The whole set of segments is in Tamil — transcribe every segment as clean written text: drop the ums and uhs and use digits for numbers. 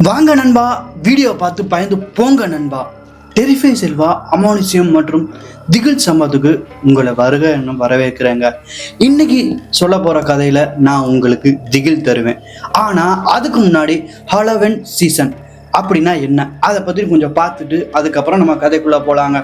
வாங்க நண்பா, வீடியோ பார்த்து பயந்து போங்க நண்பா. டெரிஃபை செல்வா, அமானுஷ்யம் மற்றும் திகில் சம்பத்துக்கு உங்களை வருக என்ன வரவேற்கிறேங்க. இன்னைக்கு சொல்ல போற கதையில நான் உங்களுக்கு திகில் தருவேன். ஆனா அதுக்கு முன்னாடி ஹாலோவீன் சீசன் அப்படின்னா என்ன, அதை பத்தி கொஞ்சம் பார்த்துட்டு அதுக்கப்புறம் நம்ம கதைக்குள்ள போலாங்க.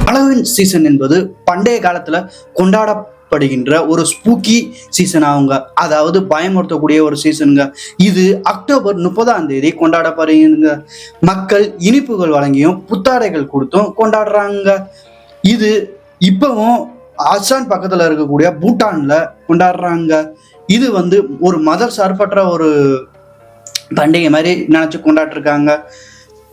ஹாலோவீன் சீசன் என்பது பண்டைய காலத்துல கொண்டாடப்படுகின்ற ஒரு ஸ்பூக்கி சீசன் ஆகுங்க. அதாவது பயமுறுத்தக்கூடிய ஒரு சீசனுங்க. இது அக்டோபர் 30 கொண்டாடப்படுகிறீங்க. மக்கள் இனிப்புகள் வழங்கியும் புத்தாடைகள் கொடுத்தும் கொண்டாடுறாங்க. இது இப்பவும் அசான் பக்கத்துல இருக்கக்கூடிய பூட்டான்ல கொண்டாடுறாங்க. இது ஒரு மதர் சார்பற்ற ஒரு பண்டிகை மாதிரி நினைச்சு கொண்டாடிருக்காங்க.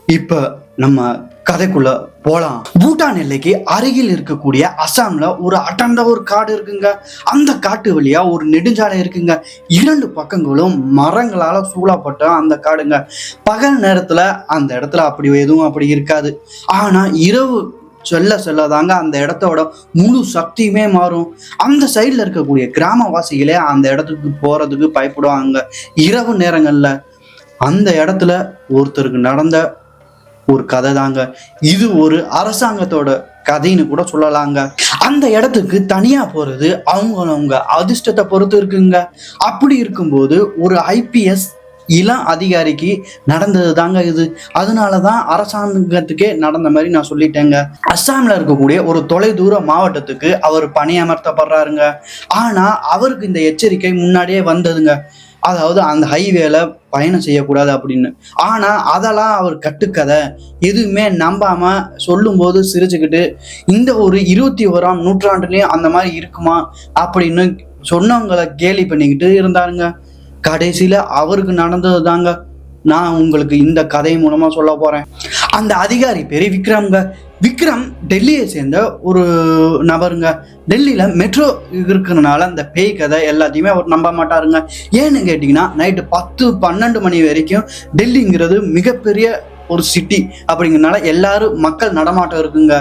இப்ப நம்ம கதைக்குள்ள போலாம். பூட்டான் எல்லைக்கு அருகில் இருக்கக்கூடிய அசாம்ல ஒரு அடர்ந்த ஒரு காடு இருக்குங்க. அந்த காட்டு வழியா ஒரு நெடுஞ்சாலை இருக்குங்க. இரண்டு பக்கங்களும் மரங்களால சூழப்பட்ட அந்த காடுங்க. பகல் நேரத்துல அந்த இடத்துல அப்படி இருக்காது. ஆனா இரவு செல்லதாங்க அந்த இடத்தோட முழு சக்தியுமே மாறும். அந்த சைட்ல இருக்கக்கூடிய கிராமவாசிகளே அந்த இடத்துக்கு போறதுக்கு பயப்படுவாங்க இரவு நேரங்கள்ல. அந்த இடத்துல ஒருத்தருக்கு நடந்த ஒரு கதை தாங்க இது. ஒரு அரசாங்கத்தோட கதைன்னு கூட சொல்லலாங்க. அந்த இடத்துக்கு தனியா போறது அவங்க அதிர்ஷ்டத்தை பொறுத்து இருக்குங்க. அப்படி இருக்கும்போது ஒரு ஐபிஎஸ் இளம் அதிகாரிக்கு நடந்தது தாங்க இது. அதனாலதான் அரசாங்கத்துக்கே நடந்த மாதிரி நான் சொல்லிட்டேங்க. அஸ்ஸாம்ல இருக்கக்கூடிய ஒரு தொலைதூர மாவட்டத்துக்கு அவர் பணியமர்த்தப்படுறாருங்க. ஆனா அவருக்கு இந்த எச்சரிக்கை முன்னாடியே வந்ததுங்க. அதாவது அந்த ஹைவேல பயணம் செய்யக்கூடாது அப்படின்னு. ஆனா அதெல்லாம் அவர் கட்டுக்கதை எதுவுமே நம்பாம சொல்லும் போது சிரிச்சுக்கிட்டு, இந்த ஒரு 21ஆம் நூற்றாண்டுலயும் அந்த மாதிரி இருக்குமா அப்படின்னு சொன்னவங்களை கேலி பண்ணிக்கிட்டு இருந்தாருங்க. கடைசியில அவருக்கு நடந்தது தாங்க நான் உங்களுக்கு இந்த கதை மூலமா சொல்ல போறேன். அந்த அதிகாரி பேரு விக்ரம்ங்க. விக்ரம் டெல்லியை சேர்ந்த ஒரு நபருங்க. டெல்லியில மெட்ரோ இருக்கிறதுனால அந்த பேய் கதை எல்லாத்தையுமே அவர் நம்ப மாட்டாருங்க. ஏன்னு கேட்டீங்கன்னா, நைட்டு 10-12 மணி வரைக்கும் டெல்லிங்கிறது மிகப்பெரிய ஒரு சிட்டி அப்படிங்கிறதுனால எல்லாரும் மக்கள் நடமாட்டம் இருக்குங்க.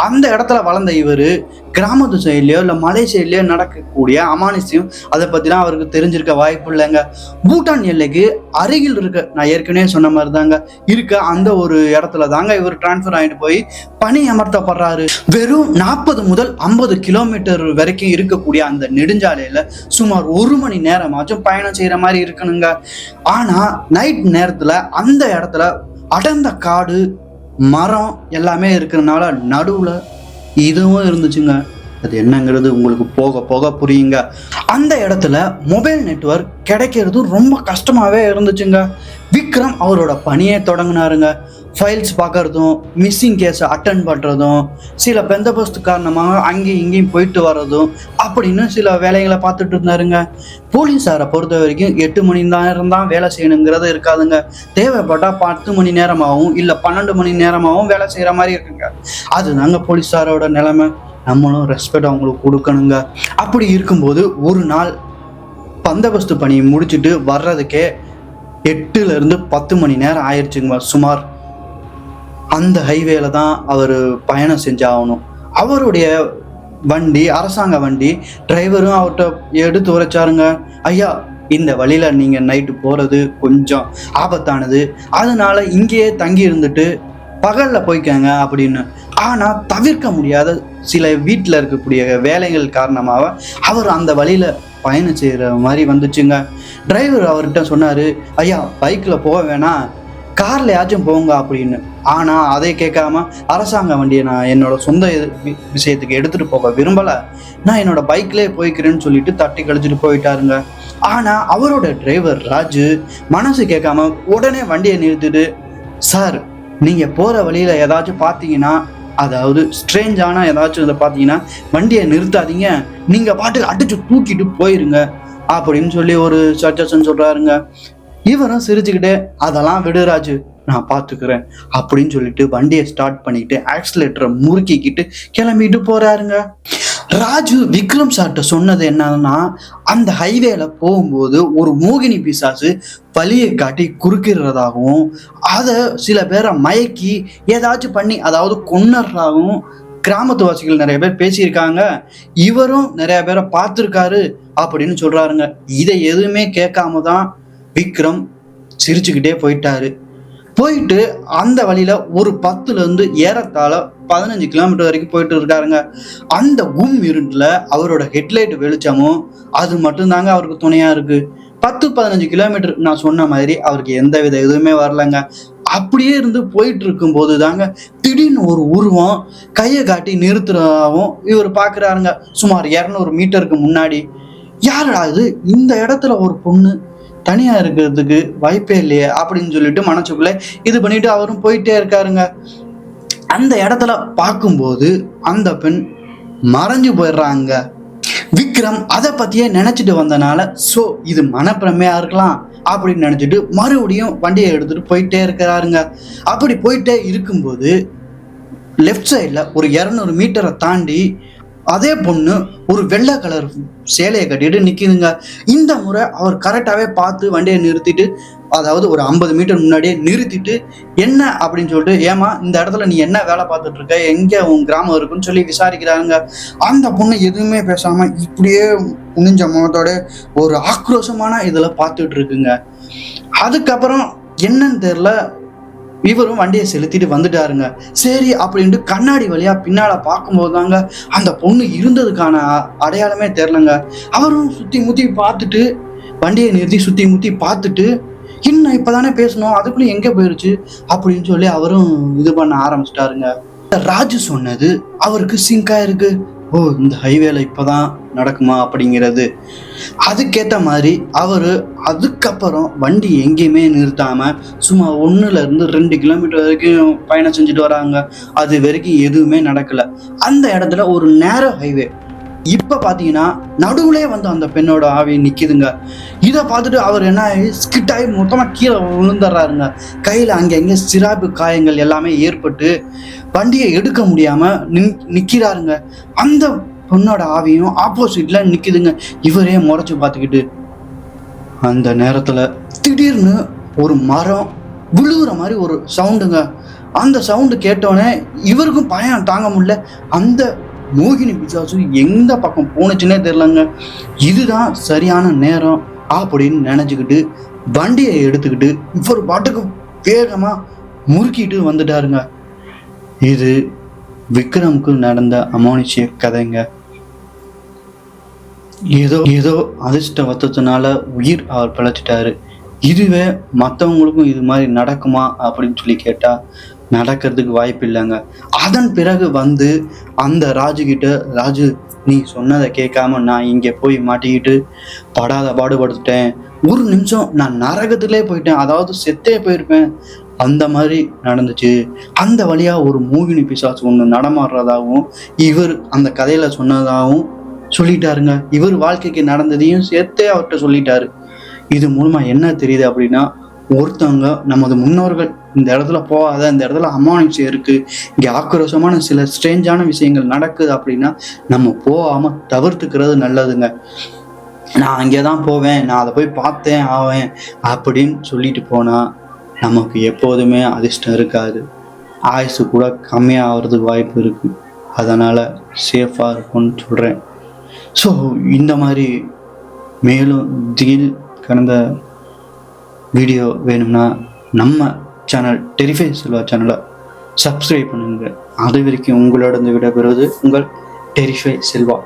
அந்த இடத்துல வளர்ந்த இவர் கிராமத்து சைட்லயோ இல்லை மலை சைட்லயோ நடக்கக்கூடிய அமானுஷ்யம் அதை பத்திலாம் அவருக்கு தெரிஞ்சிருக்க வாய்ப்பு இல்லைங்க. பூட்டான் எல்லைக்கு அருகில் இருக்க, நான் ஏற்கனவே சொன்ன மாதிரி தாங்க இருக்க அந்த ஒரு இடத்துல தாங்க இவர் டிரான்ஸ்பர் ஆகிட்டு போய் பணி அமர்த்தப்படுறாரு. வெறும் 40 முதல் 50 கிலோமீட்டர் வரைக்கும் இருக்கக்கூடிய அந்த நெடுஞ்சாலையில சுமார் 1 மணி நேரமாச்சும் பயணம் செய்யற மாதிரி இருக்கணுங்க. ஆனா நைட் நேரத்துல அந்த இடத்துல அடர்ந்த காடு, மரம் எல்லாமே இருக்கிறதுனால நடுவுல இதுவும் இருந்துச்சுங்க. அது என்னங்கிறது உங்களுக்கு போக போக புரியுங்க. அந்த இடத்துல மொபைல் நெட்வொர்க் கிடைக்கிறது ரொம்ப கஷ்டமாவே இருந்துச்சுங்க. விக்ரம் அவரோட பணியை தொடங்கினாருங்க. ஃபைல்ஸ் பார்க்கறதும், மிஸ்ஸிங் கேஸை அட்டன் பண்ணுறதும், சில பெந்தபஸ்து காரணமாக அங்கேயும் இங்கேயும் போயிட்டு வர்றதும் அப்படின்னு சில வேலைகளை பார்த்துட்டு இருந்தாருங்க. போலீஸாரை பொறுத்த வரைக்கும் 8 மணி நேரம் தான் வேலை செய்யணுங்கிறது இருக்காதுங்க. தேவைப்பட்டால் 10 மணி நேரமாகவும் இல்லை 12 மணி நேரமாகவும் வேலை செய்கிற மாதிரி இருக்குங்க. அதுதாங்க போலீஸாரோட நிலைமை. நம்மளும் ரெஸ்பெக்ட் அவங்களுக்கு கொடுக்கணுங்க. அப்படி இருக்கும்போது ஒரு நாள் பந்தோபஸ்து பணியை முடிச்சுட்டு வர்றதுக்கே 8லேருந்து 10 மணி நேரம் ஆயிடுச்சுங்க சுமார். அந்த ஹைவேல தான் அவர் பயணம் செஞ்சாகணும். அவருடைய வண்டி அரசாங்க வண்டி. டிரைவரும் அவர்கிட்ட எடுத்து உரைச்சாருங்க, ஐயா இந்த வழியில நீங்க நைட்டு போறது கொஞ்சம் ஆபத்தானது, அதனால இங்கேயே தங்கி இருந்துட்டு பகல்ல போய்க்காங்க அப்படின்னு. ஆனா தவிர்க்க முடியாத சில வீட்டில் இருக்கக்கூடிய வேலைகள் காரணமாக அவர் அந்த வழியில பயணம் செய்யற மாதிரி வந்துச்சுங்க. டிரைவர் அவர்கிட்ட சொன்னாரு, ஐயா பைக்ல போக வேணாம், கார்லயாச்சும் போங்க அப்படின்னு. ஆனா அதை கேட்காம, அரசாங்க வண்டியை நான் என்னோட சொந்த விஷயத்துக்கு எடுத்துட்டு போக விரும்பல, நான் என்னோட பைக்லேயே போய்க்கிறேன்னு சொல்லிட்டு தட்டி கழிச்சுட்டு போயிட்டாருங்க. ஆனா அவரோட டிரைவர் ராஜு மனசு கேட்காம உடனே வண்டியை நிறுத்திட்டு, சார் நீங்க போற வழியில ஏதாச்சும் பார்த்தீங்கன்னா, அதாவது ஸ்ட்ரேஞ்சான ஏதாச்சும் இதை பார்த்தீங்கன்னா வண்டியை நிறுத்தாதீங்க, நீங்க பாட்டுக்கு அடிச்சு தூக்கிட்டு போயிருங்க அப்படின்னு சொல்லி ஒரு சஜஷன் சொல்றாருங்க. இவரும் சிரிச்சுக்கிட்டே, அதெல்லாம் விடுராஜு நான் பார்த்துக்கிறேன் அப்படின்னு சொல்லிட்டு வண்டியை ஸ்டார்ட் பண்ணிட்டு ஆக்சிலேட்டரை முறுக்கிக்கிட்டு கிளம்பிட்டு போறாருங்க. ராஜு விக்ரம் சார்ட்ட சொன்னது என்னன்னா, அந்த ஹைவேல போகும்போது ஒரு மோகினி பிசாசு பலியை காட்டி குறுக்கிறதாகவும், அதை சில பேரை மயக்கி ஏதாச்சும் பண்ணி அதாவது கொன்னதாகவும் கிராமத்து வாசிகள் நிறைய பேர் பேசியிருக்காங்க, இவரும் நிறைய பேரை பார்த்துருக்காரு அப்படின்னு சொல்றாருங்க. இதை எதுவுமே கேட்காம தான் விக்ரம் சிரிச்சுக்கிட்டே போயிட்டு அந்த வழியில ஒரு 10ல இருந்து ஏறத்தாழ 15 கிலோமீட்டர் வரைக்கும் போயிட்டு இருக்காருங்க. அந்த இருட்டுல அவரோட ஹெட்லைட் வெளிச்சமும் அது மட்டும்தாங்க அவருக்கு துணையா இருக்கு. 10-15 கிலோமீட்டர் நான் சொன்ன மாதிரி அவருக்கு எந்த வித எதுவுமே வரலங்க. அப்படியே இருந்து போயிட்டு இருக்கும் போது தாங்க திடீர்னு ஒரு உருவம் கையை காட்டி நிறுத்துறதாவும் இவர் பாக்குறாருங்க. சுமார் 200 மீட்டருக்கு முன்னாடி. யாரடா இது, இந்த இடத்துல ஒரு பொண்ணு தனியா இருக்கிறதுக்கு வாய்ப்பே இல்லையே அப்படின்னு சொல்லிட்டு மனசுக்குள்ள இது பண்ணிட்டு அவரும் போயிட்டே இருக்காருங்க. அந்த இடத்துல பார்க்கும்போது அந்த பெண் மறைஞ்சு போயிடுறாங்க. விக்ரம் அதை பத்தியே நினைச்சிட்டு வந்தனால இது மனப்பிரமையா இருக்கலாம் அப்படின்னு நினைச்சிட்டு மறுபடியும் வண்டியை எடுத்துட்டு போயிட்டே இருக்கிறாருங்க. அப்படி போயிட்டே இருக்கும்போது லெஃப்ட் சைட்ல ஒரு 200 மீட்டரை தாண்டி அதே பொண்ணு ஒரு வெள்ளை கலர் சேலையை கட்டிட்டு நிக்குதுங்க. இந்த முறை அவர் கரெக்டாவே பார்த்து வண்டியை நிறுத்திட்டு, அதாவது ஒரு 50 மீட்டர் முன்னாடியே நிறுத்திட்டு, என்ன அப்படின்னு சொல்லிட்டு, ஏமா இந்த இடத்துல நீ என்ன வேலை பார்த்துட்டு இருக்க, எங்க உன் கிராமம் இருக்குன்னு சொல்லி விசாரிக்கிறாங்க. அந்த பொண்ணு எதுவுமே பேசாம இப்படியே குனிஞ்ச முகத்தோட ஒரு ஆக்ரோஷமான இதுல பார்த்துட்டு இருக்குங்க. அதுக்கப்புறம் என்னன்னு தெரியல, இவரும் வண்டியை செலுத்திட்டு வந்துட்டாருங்க. சரி அப்படின்ட்டு கண்ணாடி வழியா பின்னால பார்க்கும்போது தாங்க அந்த பொண்ணு இருந்ததுக்கான அடையாளமே தெரிலங்க. அவரும் சுத்தி முத்தி பார்த்துட்டு வண்டியை நிறுத்தி சுத்தி முத்தி பார்த்துட்டு, இன்னும் இப்பதானே பேசணும், அதுக்குள்ள எங்க போயிருச்சு அப்படின்னு சொல்லி அவரும் இது பண்ண ஆரம்பிச்சிட்டாருங்க. ராஜு சொன்னது அவருக்கு சிங்கா இருக்கு. ஓ, இந்த ஹைவேல இப்பதான் நடக்குமா அப்படிங்கிறது. அதுக்கேற்ற மாதிரி அவரு அதுக்கப்புறம் வண்டி எங்கேயுமே நிறுத்தாம சும்மா 1ல இருந்து 2 கிலோமீட்டர் வரைக்கும் பயணம் செஞ்சுட்டு வராங்க. அது வரைக்கும் எதுவுமே நடக்கல. அந்த இடத்துல ஒரு நேரோ ஹைவே. இப்ப பாத்தீங்கன்னா நடுவுலே வந்து அந்த பெண்ணோட ஆவி நிக்குதுங்க. இதை பார்த்துட்டு அவர் என்ன ஸ்கிட் ஆகி மொத்தமா கீழே விழுந்துடுறாருங்க. கையில அங்கங்க சிராப்பு காயங்கள் எல்லாமே ஏற்பட்டு வண்டியை எடுக்க முடியாம நிக்கிறாருங்க. அந்த பொண்ணோட ஆவியும் ஆப்போசிட்ல நிக்குதுங்க. இவரே முறைச்சு பார்த்துக்கிட்டு அந்த நேரத்துல திடீர்னு ஒரு மரம் விழுகுற மாதிரி ஒரு சவுண்டுங்க. அந்த சவுண்டு கேட்டோடனே இவருக்கும் பயம் தாங்க முடியல. அந்த மோகினி பிசாசு எந்த பக்கம் போனுச்சுன்னே தெரியலங்க. இதுதான் சரியான நேரம் அப்படின்னு நினைச்சுக்கிட்டு வண்டியை எடுத்துக்கிட்டு இவர் பாட்டுக்கு வேகமா முறுக்கிட்டு வந்துட்டாருங்க. இது விக்ரமுக்கு நடந்த அமானுஷ்ய கதைங்க. ஏதோ அதிர்ஷ்டவசத்தினால உயிர் அவர் பிழைச்சிட்டாரு. இதுவே மற்றவங்களுக்கும் இது மாதிரி நடக்குமா அப்படின்னு சொல்லி கேட்டா நடக்கிறதுக்கு வாய்ப்பு இல்லைங்க. அதன் பிறகு வந்து அந்த ராஜு கிட்ட, ராஜு நீ சொன்னதை கேட்காம நான் இங்கே போய் மாட்டிக்கிட்டு படாத பாடுபடுத்துட்டேன், ஒரு நிமிஷம் நான் நரகத்திலே போயிட்டேன், அதாவது செத்தே போயிருப்பேன், அந்த மாதிரி நடந்துச்சு. அந்த வழியா ஒரு மோகினி பிசாசு ஒன்று நடமாடுறதாகவும் இவர் அந்த கதையில சொன்னதாகவும் சொல்லிட்டாருங்க. இவர் வாழ்க்கைக்கு நடந்ததையும் சேர்த்தே அவர்கிட்ட சொல்லிட்டாரு. இது மூலமா என்ன தெரியுது அப்படின்னா, ஒருத்தவங்க நமது முன்னோர்கள் இந்த இடத்துல போகாத, இந்த இடத்துல அமானுஷ்யம் இருக்கு, இங்க ஆக்ரோஷமான சில ஸ்ட்ரேஞ்சான விஷயங்கள் நடக்குது அப்படின்னா நம்ம போகாம தவிர்த்துக்கிறது நல்லதுங்க. நான் அங்கேதான் போவேன், நான் அதை போய் பார்த்தேன் ஆவேன் அப்படின்னு சொல்லிட்டு போனா நமக்கு எப்போதுமே அதிர்ஷ்டம் இருக்காது, ஆயுசு கூட கம்மியாக ஆகிறதுக்கு வாய்ப்பு இருக்கு. அதனால சேஃபாக இருக்கும்னு சொல்கிறேன். ஸோ இந்த மாதிரி மேலும் திகில் கடந்த வீடியோ வேணும்னா நம்ம சேனல் டெரிஃபை செல்வா சேனலை சப்ஸ்கிரைப் பண்ணுங்க. அது வரைக்கும் உங்களோட விடைபெறுவது உங்கள் டெரிஃபை செல்வா.